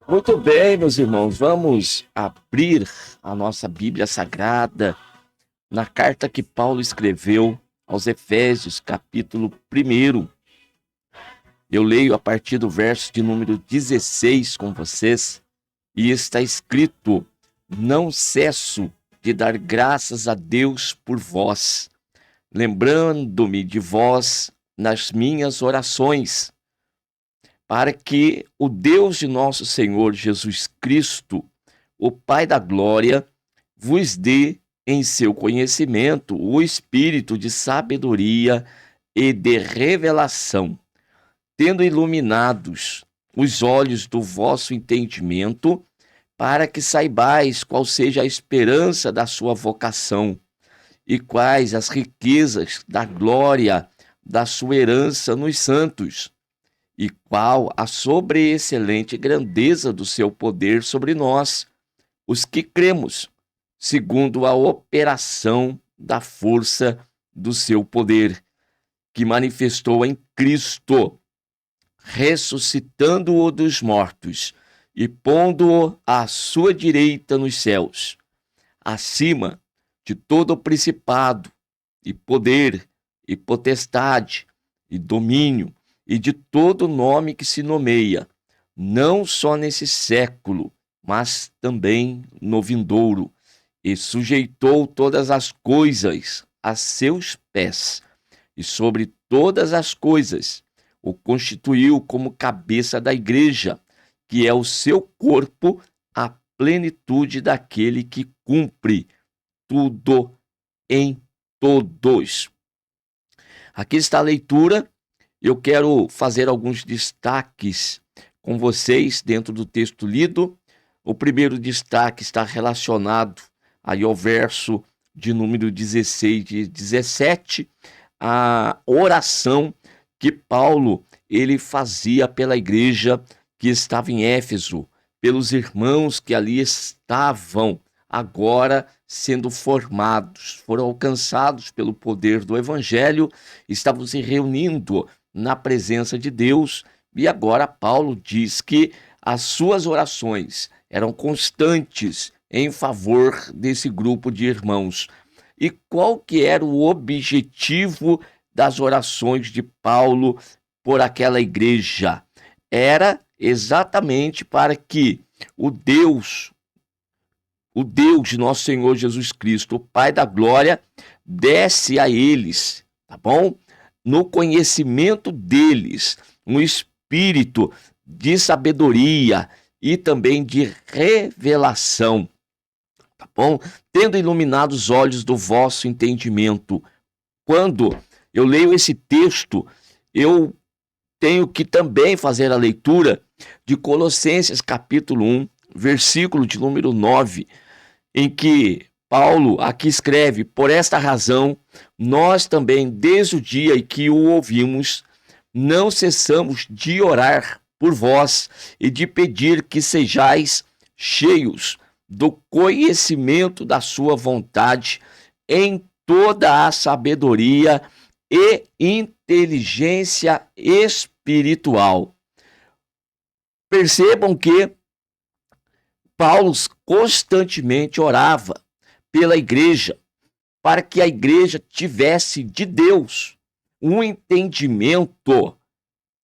Muito bem, meus irmãos, vamos abrir a nossa Bíblia Sagrada na carta que Paulo escreveu aos Efésios, capítulo 1. Eu leio a partir do verso de número 16 com vocês, e está escrito: não cesso de dar graças a Deus por vós, lembrando-me de vós nas minhas orações, para que o Deus de nosso Senhor Jesus Cristo, o Pai da glória, vos dê em seu conhecimento o espírito de sabedoria e de revelação, tendo iluminados os olhos do vosso entendimento, para que saibais qual seja a esperança da sua vocação e quais as riquezas da glória da sua herança nos santos, e qual a sobreexcelente grandeza do seu poder sobre nós, os que cremos, segundo a operação da força do seu poder, que manifestou em Cristo, ressuscitando-o dos mortos e pondo-o à sua direita nos céus, acima de todo o principado e poder e potestade e domínio, e de todo nome que se nomeia, não só nesse século, mas também no vindouro, e sujeitou todas as coisas a seus pés, e sobre todas as coisas o constituiu como cabeça da igreja, que é o seu corpo, a plenitude daquele que cumpre tudo em todos. Aqui está a leitura. Eu quero fazer alguns destaques com vocês dentro do texto lido. O primeiro destaque está relacionado aí ao verso de número 16 e 17, a oração que Paulo ele fazia pela igreja que estava em Éfeso, pelos irmãos que ali estavam agora sendo formados, foram alcançados pelo poder do evangelho, estavam se reunindo na presença de Deus, e agora Paulo diz que as suas orações eram constantes em favor desse grupo de irmãos. E qual que era o objetivo das orações de Paulo por aquela igreja? Era exatamente para que o Deus de nosso Senhor Jesus Cristo, o Pai da glória, desse a eles, tá bom? No conhecimento deles, um espírito de sabedoria e também de revelação, tá bom? Tendo iluminado os olhos do vosso entendimento. Quando eu leio esse texto, eu tenho que também fazer a leitura de Colossenses capítulo 1, versículo de número 9, em que Paulo aqui escreve: por esta razão, nós também, desde o dia em que o ouvimos, não cessamos de orar por vós e de pedir que sejais cheios do conhecimento da sua vontade em toda a sabedoria e inteligência espiritual. Percebam que Paulo constantemente orava pela igreja, para que a igreja tivesse de Deus um entendimento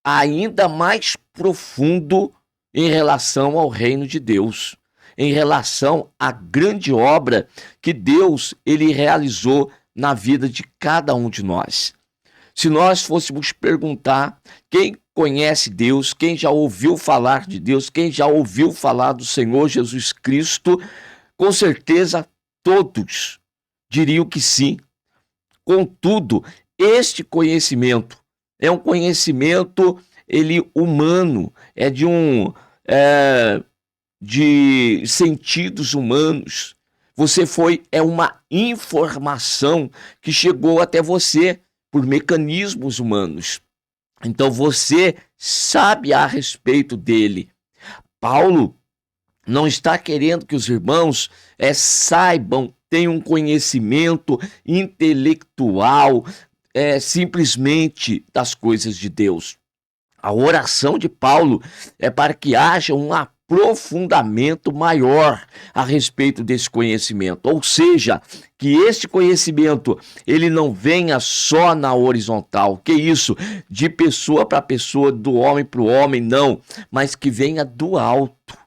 ainda mais profundo em relação ao reino de Deus, em relação à grande obra que Deus ele realizou na vida de cada um de nós. Se nós fôssemos perguntar quem conhece Deus, quem já ouviu falar de Deus, quem já ouviu falar do Senhor Jesus Cristo, com certeza todos diriam que sim. Contudo, este conhecimento é um conhecimento humano, é de sentidos humanos. É uma informação que chegou até você por mecanismos humanos. Então você sabe a respeito dele. Paulo não está querendo que os irmãos saibam, tenham um conhecimento intelectual simplesmente das coisas de Deus. A oração de Paulo é para que haja um aprofundamento maior a respeito desse conhecimento. Ou seja, que este conhecimento ele não venha só na horizontal, que isso, de pessoa para pessoa, do homem para o homem, não, mas que venha do alto.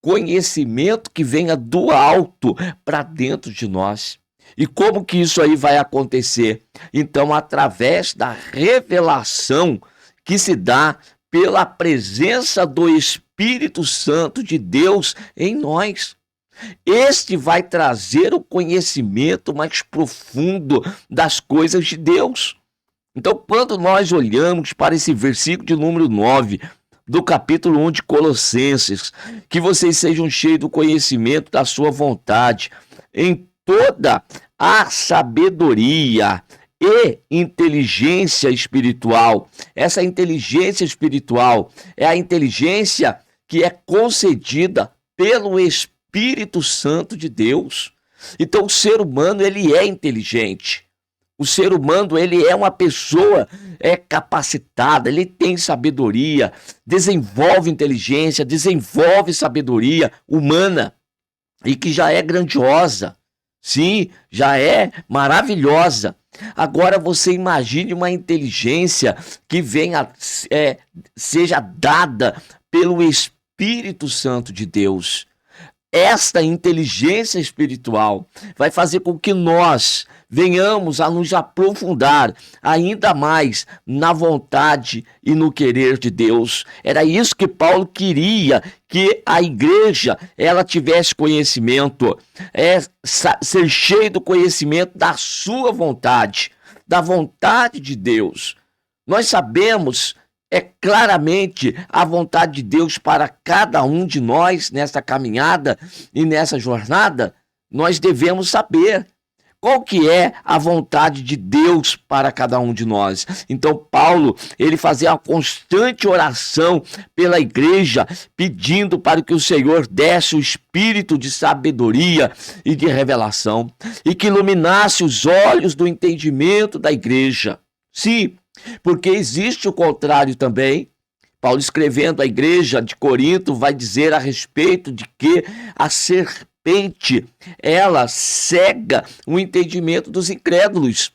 Conhecimento que venha do alto para dentro de nós. E como que isso aí vai acontecer? Então, através da revelação que se dá pela presença do Espírito Santo de Deus em nós. Este vai trazer o conhecimento mais profundo das coisas de Deus. Então, quando nós olhamos para esse versículo de número 9, do capítulo 1 de Colossenses, que vocês sejam cheios do conhecimento da sua vontade, em toda a sabedoria e inteligência espiritual. Essa inteligência espiritual é a inteligência que é concedida pelo Espírito Santo de Deus. Então, o ser humano, ele é inteligente. O ser humano, ele é uma pessoa capacitada, ele tem sabedoria, desenvolve inteligência, desenvolve sabedoria humana e que já é grandiosa. Sim, já é maravilhosa. Agora você imagine uma inteligência que venha, seja dada pelo Espírito Santo de Deus. Esta inteligência espiritual vai fazer com que nós venhamos a nos aprofundar ainda mais na vontade e no querer de Deus. Era isso que Paulo queria, que a igreja ela tivesse conhecimento, ser cheio do conhecimento da sua vontade, da vontade de Deus. Nós sabemos claramente a vontade de Deus para cada um de nós nessa caminhada e nessa jornada. Nós devemos saber qual que é a vontade de Deus para cada um de nós. Então Paulo, ele fazia uma constante oração pela igreja, pedindo para que o Senhor desse o espírito de sabedoria e de revelação, e que iluminasse os olhos do entendimento da igreja. Sim, porque existe o contrário também. Paulo, escrevendo à igreja de Corinto, vai dizer a respeito de que a serpente, ela cega o entendimento dos incrédulos.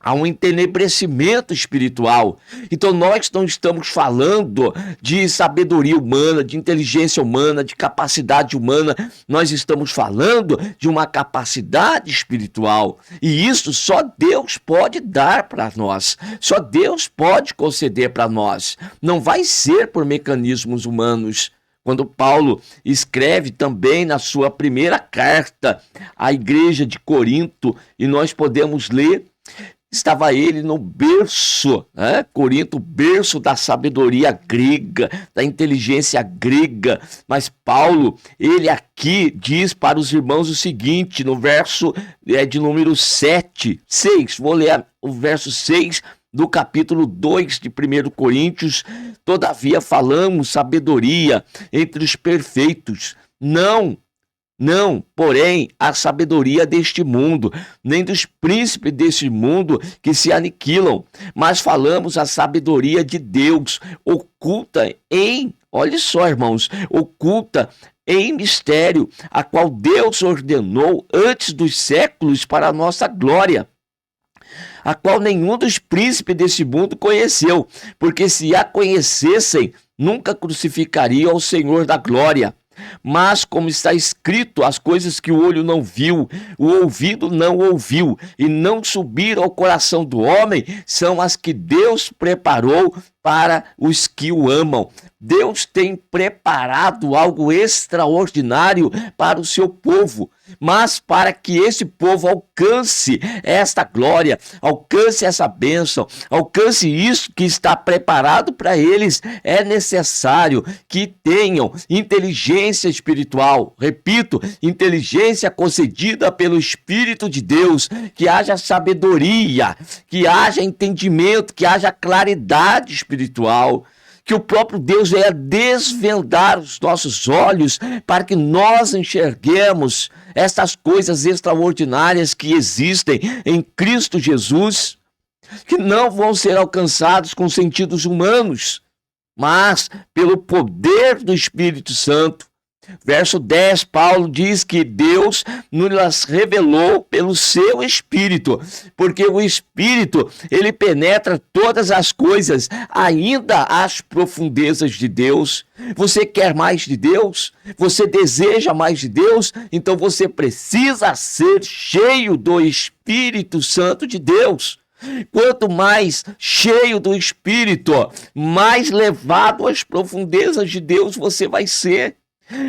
Há um entenebrecimento espiritual. Então nós não estamos falando de sabedoria humana, de inteligência humana, de capacidade humana. Nós estamos falando de uma capacidade espiritual. E isso só Deus pode dar para nós. Só Deus pode conceder para nós. Não vai ser por mecanismos humanos. Quando Paulo escreve também na sua primeira carta à igreja de Corinto, e nós podemos ler, estava ele no berço, Corinto, berço da sabedoria grega, da inteligência grega. Mas Paulo, ele aqui diz para os irmãos o seguinte, no verso de número 6, vou ler o verso 6 do capítulo 2 de 1 Coríntios. Todavia falamos sabedoria entre os perfeitos, não, porém, a sabedoria deste mundo, nem dos príncipes deste mundo que se aniquilam, mas falamos a sabedoria de Deus, oculta em, olha só, irmãos, oculta em mistério, a qual Deus ordenou antes dos séculos para a nossa glória, a qual nenhum dos príncipes desse mundo conheceu, porque se a conhecessem, nunca crucificariam ao Senhor da glória. Mas, como está escrito, as coisas que o olho não viu, o ouvido não ouviu, e não subiram ao coração do homem, são as que Deus preparou para os que o amam. Deus tem preparado algo extraordinário para o seu povo, mas para que esse povo alcance esta glória, alcance essa bênção, alcance isso que está preparado para eles, é necessário que tenham inteligência espiritual. Repito, inteligência concedida pelo Espírito de Deus, que haja sabedoria, que haja entendimento, que haja claridade espiritual. Que o próprio Deus venha desvendar os nossos olhos para que nós enxerguemos essas coisas extraordinárias que existem em Cristo Jesus, que não vão ser alcançados com sentidos humanos, mas pelo poder do Espírito Santo. Verso 10, Paulo diz que Deus nos revelou pelo seu Espírito, porque o Espírito, ele penetra todas as coisas, ainda as profundezas de Deus. Você quer mais de Deus? Você deseja mais de Deus? Então você precisa ser cheio do Espírito Santo de Deus. Quanto mais cheio do Espírito, mais levado às profundezas de Deus você vai ser.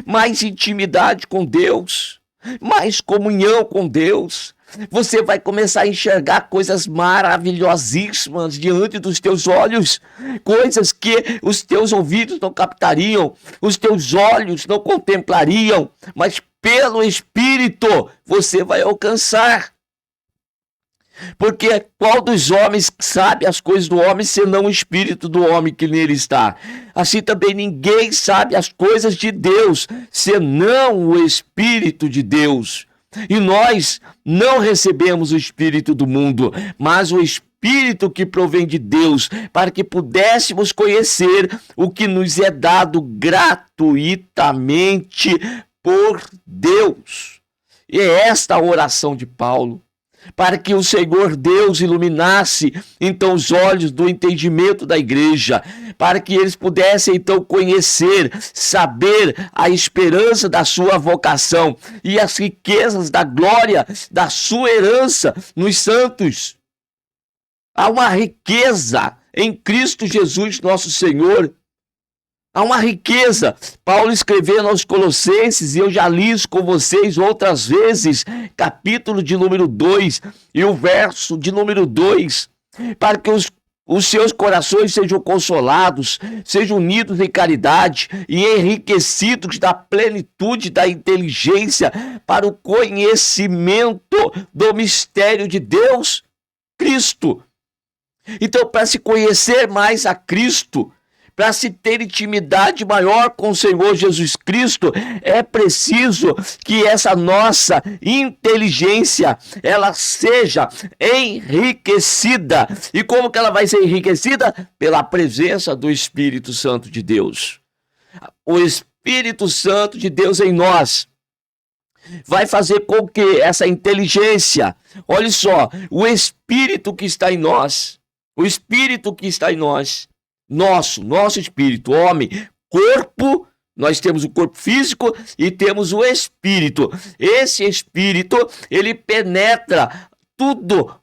Mais intimidade com Deus, mais comunhão com Deus. Você vai começar a enxergar coisas maravilhosíssimas diante dos teus olhos, coisas que os teus ouvidos não captariam, os teus olhos não contemplariam, mas pelo Espírito você vai alcançar. Porque qual dos homens sabe as coisas do homem, senão o Espírito do homem que nele está? Assim também ninguém sabe as coisas de Deus, senão o Espírito de Deus. E nós não recebemos o Espírito do mundo, mas o Espírito que provém de Deus, para que pudéssemos conhecer o que nos é dado gratuitamente por Deus. E é esta a oração de Paulo, para que o Senhor Deus iluminasse então os olhos do entendimento da igreja, para que eles pudessem então conhecer, saber a esperança da sua vocação e as riquezas da glória da sua herança nos santos. Há uma riqueza em Cristo Jesus nosso Senhor. Há uma riqueza. Paulo escrevendo aos Colossenses, e eu já li isso com vocês outras vezes, capítulo de número 2 e o verso de número 2, para que os seus corações sejam consolados, sejam unidos em caridade e enriquecidos da plenitude da inteligência para o conhecimento do mistério de Deus, Cristo. Então, para se conhecer mais a Cristo, para se ter intimidade maior com o Senhor Jesus Cristo, é preciso que essa nossa inteligência, ela seja enriquecida. E como que ela vai ser enriquecida? Pela presença do Espírito Santo de Deus. O Espírito Santo de Deus em nós vai fazer com que essa inteligência, olha só, o Espírito que está em nós, o Espírito que está em nós, nosso espírito, homem, corpo, nós temos o corpo físico e temos o espírito. Esse espírito, ele penetra tudo,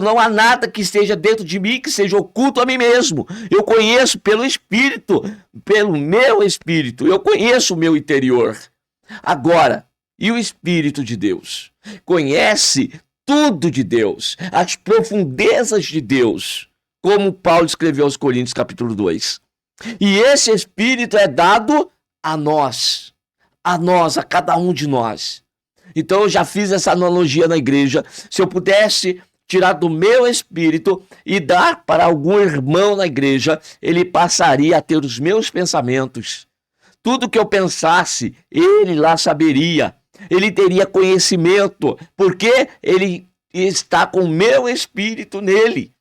não há nada que esteja dentro de mim que seja oculto a mim mesmo. Eu conheço pelo espírito, pelo meu espírito, eu conheço o meu interior. Agora, e o Espírito de Deus? Conhece tudo de Deus, as profundezas de Deus, como Paulo escreveu aos Coríntios, capítulo 2. E esse Espírito é dado a nós, a cada um de nós. Então eu já fiz essa analogia na igreja. Se eu pudesse tirar do meu espírito e dar para algum irmão na igreja, ele passaria a ter os meus pensamentos. Tudo que eu pensasse, ele lá saberia. Ele teria conhecimento, porque ele está com o meu espírito nele.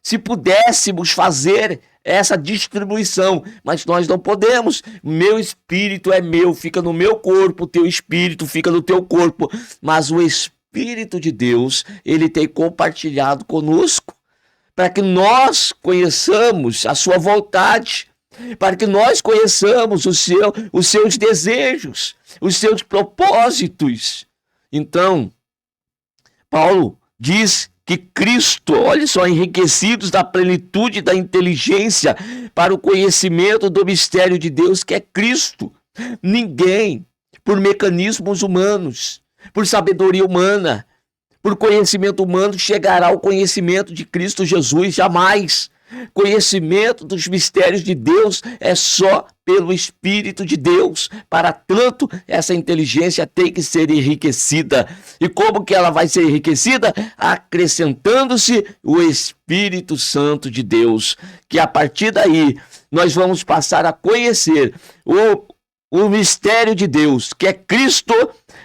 Se pudéssemos fazer essa distribuição, mas nós não podemos. Meu espírito é meu, fica no meu corpo, teu espírito fica no teu corpo, mas o Espírito de Deus, ele tem compartilhado conosco, para que nós conheçamos a sua vontade, para que nós conheçamos os seus desejos, os seus propósitos. Então, Paulo diz que Cristo, olha só, enriquecidos da plenitude da inteligência para o conhecimento do mistério de Deus, que é Cristo. Ninguém, por mecanismos humanos, por sabedoria humana, por conhecimento humano, chegará ao conhecimento de Cristo Jesus, jamais. Conhecimento dos mistérios de Deus é só pelo Espírito de Deus. Para tanto, essa inteligência tem que ser enriquecida. E como que ela vai ser enriquecida? Acrescentando-se o Espírito Santo de Deus, que a partir daí nós vamos passar a conhecer o mistério de Deus, que é Cristo,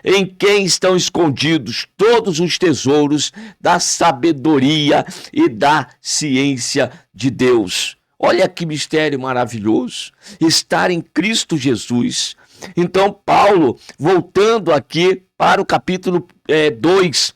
em quem estão escondidos todos os tesouros da sabedoria e da ciência de Deus. Olha que mistério maravilhoso, estar em Cristo Jesus. Então, Paulo, voltando aqui para o capítulo 2,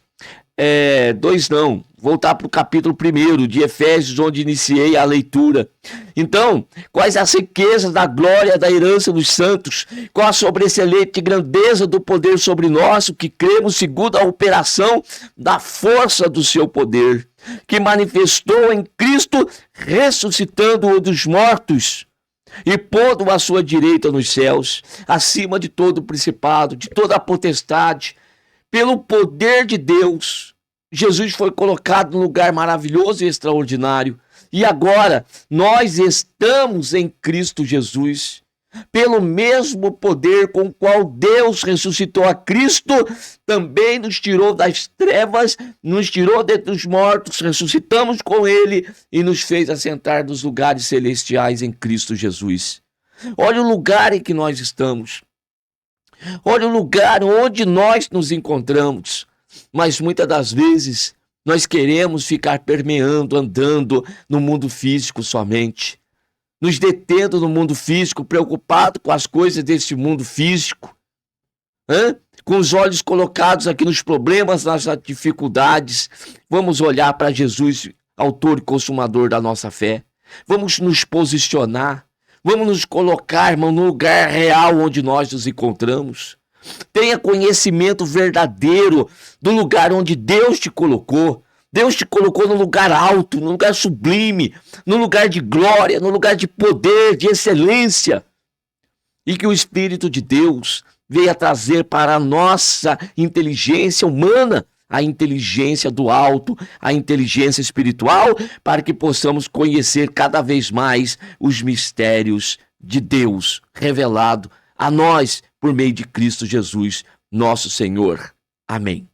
voltar para o capítulo 1 de Efésios, onde iniciei a leitura. Então, quais as riquezas da glória da herança dos santos, qual a sobressalente grandeza do poder sobre nós, que cremos segundo a operação da força do seu poder, que manifestou em Cristo, ressuscitando-o dos mortos e pondo à sua direita nos céus, acima de todo principado, de toda a potestade, pelo poder de Deus. Jesus foi colocado num lugar maravilhoso e extraordinário. E agora nós estamos em Cristo Jesus. Pelo mesmo poder com o qual Deus ressuscitou a Cristo, também nos tirou das trevas, nos tirou dentre os mortos, ressuscitamos com Ele e nos fez assentar nos lugares celestiais em Cristo Jesus. Olha o lugar em que nós estamos. Olha o lugar onde nós nos encontramos. Mas muitas das vezes nós queremos ficar permeando, andando no mundo físico somente, nos detendo no mundo físico, preocupado com as coisas deste mundo físico, com os olhos colocados aqui nos problemas, nas dificuldades. Vamos olhar para Jesus, autor e consumador da nossa fé. Vamos nos posicionar, vamos nos colocar, irmão, no lugar real onde nós nos encontramos. Tenha conhecimento verdadeiro do lugar onde Deus te colocou. Deus te colocou no lugar alto, no lugar sublime, no lugar de glória, no lugar de poder, de excelência. E que o Espírito de Deus veio trazer para a nossa inteligência humana, a inteligência do alto, a inteligência espiritual, para que possamos conhecer cada vez mais os mistérios de Deus revelado a nós por meio de Cristo Jesus, nosso Senhor. Amém.